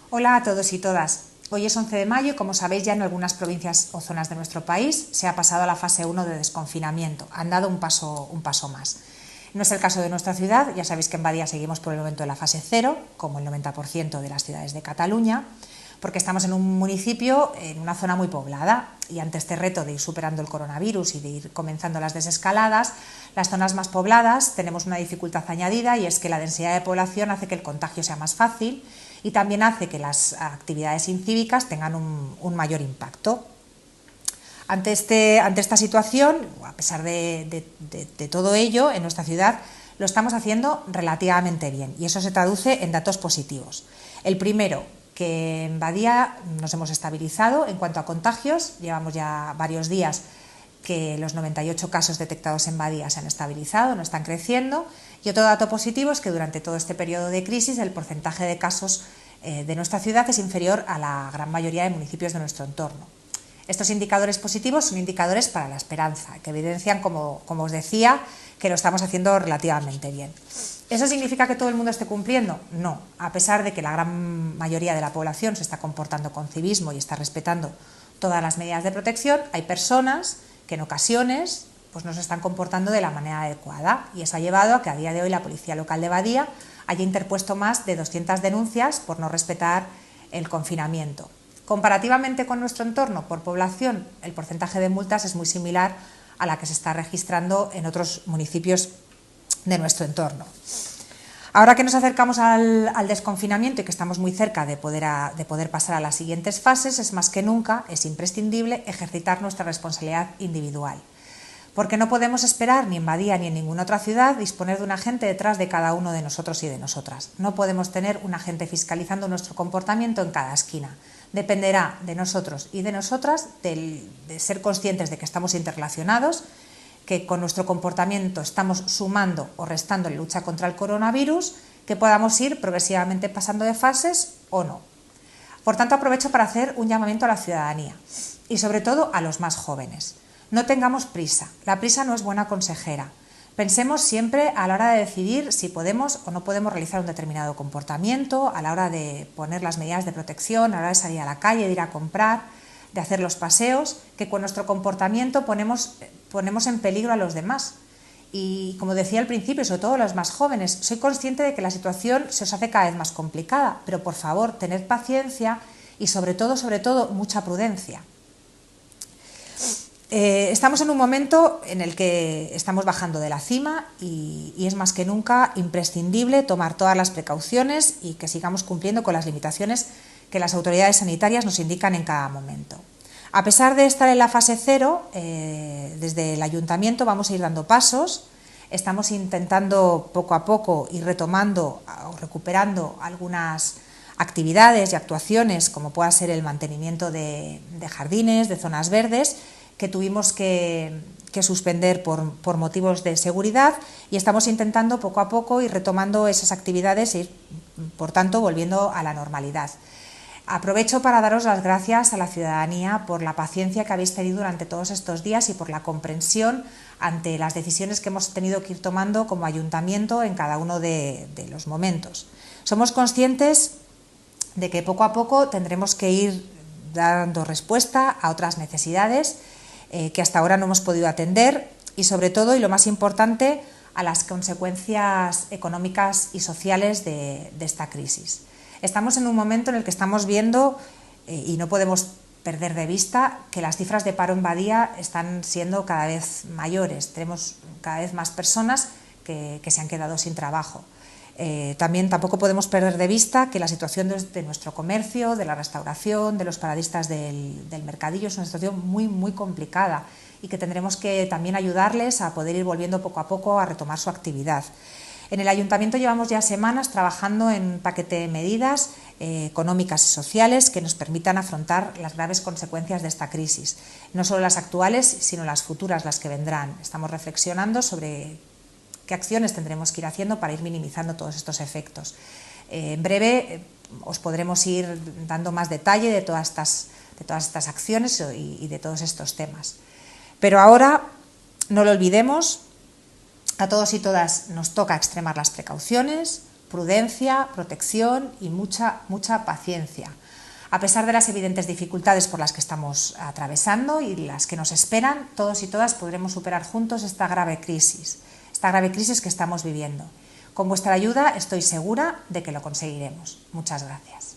Hola a todos y todas. Hoy es 11 de mayo y, como sabéis, ya en algunas provincias o zonas de nuestro país se ha pasado a la fase 1 de desconfinamiento. Han dado un paso más. No es el caso de nuestra ciudad. Ya sabéis que en Badia seguimos por el momento en la fase 0, como el 90% de las ciudades de Cataluña, porque estamos en un municipio, en una zona muy poblada, y ante este reto de ir superando el coronavirus y de ir comenzando las desescaladas, las zonas más pobladas tenemos una dificultad añadida, y es que la densidad de población hace que el contagio sea más fácil y también hace que las actividades incívicas tengan un mayor impacto. Ante esta situación, a pesar de todo ello, en nuestra ciudad lo estamos haciendo relativamente bien, y eso se traduce en datos positivos. El primero, que en Badia nos hemos estabilizado en cuanto a contagios. Llevamos ya varios días que los 98 casos detectados en Badia se han estabilizado, no están creciendo. Y otro dato positivo es que durante todo este periodo de crisis el porcentaje de casos de nuestra ciudad es inferior a la gran mayoría de municipios de nuestro entorno. Estos indicadores positivos son indicadores para la esperanza, que evidencian, como os decía, que lo estamos haciendo relativamente bien. ¿Eso significa que todo el mundo esté cumpliendo? No. A pesar de que la gran mayoría de la población se está comportando con civismo y está respetando todas las medidas de protección, hay personas que en ocasiones pues no se están comportando de la manera adecuada, y eso ha llevado a que a día de hoy la Policía Local de Badia haya interpuesto más de 200 denuncias por no respetar el confinamiento. Comparativamente con nuestro entorno, por población, el porcentaje de multas es muy similar a la que se está registrando en otros municipios de nuestro entorno. Ahora que nos acercamos al desconfinamiento y que estamos muy cerca de poder pasar a las siguientes fases, es más que nunca, es imprescindible ejercitar nuestra responsabilidad individual. Porque no podemos esperar, ni en Badia ni en ninguna otra ciudad, disponer de un agente detrás de cada uno de nosotros y de nosotras. No podemos tener un agente fiscalizando nuestro comportamiento en cada esquina. Dependerá de nosotros y de nosotras de ser conscientes de que estamos interrelacionados, que con nuestro comportamiento estamos sumando o restando la lucha contra el coronavirus, que podamos ir progresivamente pasando de fases o no. Por tanto, aprovecho para hacer un llamamiento a la ciudadanía y sobre todo a los más jóvenes. No tengamos prisa. La prisa no es buena consejera. Pensemos siempre a la hora de decidir si podemos o no podemos realizar un determinado comportamiento, a la hora de poner las medidas de protección, a la hora de salir a la calle, de ir a comprar, de hacer los paseos, que con nuestro comportamiento ponemos en peligro a los demás. Y como decía al principio, sobre todo los más jóvenes, soy consciente de que la situación se os hace cada vez más complicada, pero por favor, tened paciencia y sobre todo, mucha prudencia. Estamos en un momento en el que estamos bajando de la cima y es más que nunca imprescindible tomar todas las precauciones y que sigamos cumpliendo con las limitaciones que las autoridades sanitarias nos indican en cada momento. A pesar de estar en la fase 0, desde el ayuntamiento vamos a ir dando pasos. Estamos intentando poco a poco ir retomando o recuperando algunas actividades y actuaciones, como pueda ser el mantenimiento de jardines, de zonas verdes, que tuvimos que suspender por motivos de seguridad, y estamos intentando poco a poco ir retomando esas actividades e ir, por tanto, volviendo a la normalidad. Aprovecho para daros las gracias a la ciudadanía por la paciencia que habéis tenido durante todos estos días y por la comprensión ante las decisiones que hemos tenido que ir tomando como ayuntamiento en cada uno de los momentos. Somos conscientes de que poco a poco tendremos que ir dando respuesta a otras necesidades que hasta ahora no hemos podido atender, y sobre todo, y lo más importante, a las consecuencias económicas y sociales de esta crisis. Estamos en un momento en el que estamos viendo, y no podemos perder de vista, que las cifras de paro en Badia están siendo cada vez mayores. Tenemos cada vez más personas que se han quedado sin trabajo. También tampoco podemos perder de vista que la situación de nuestro comercio, de la restauración, de los paradistas del mercadillo es una situación muy, muy complicada, y que tendremos que también ayudarles a poder ir volviendo poco a poco a retomar su actividad. En el ayuntamiento llevamos ya semanas trabajando en un paquete de medidas económicas y sociales que nos permitan afrontar las graves consecuencias de esta crisis, no solo las actuales, sino las futuras, las que vendrán. Estamos reflexionando sobre qué acciones tendremos que ir haciendo para ir minimizando todos estos efectos. En breve os podremos ir dando más detalle de todas estas acciones y de todos estos temas. Pero ahora, no lo olvidemos, a todos y todas nos toca extremar las precauciones, prudencia, protección y mucha paciencia. A pesar de las evidentes dificultades por las que estamos atravesando y las que nos esperan, todos y todas podremos superar juntos esta grave crisis que estamos viviendo. Con vuestra ayuda estoy segura de que lo conseguiremos. Muchas gracias.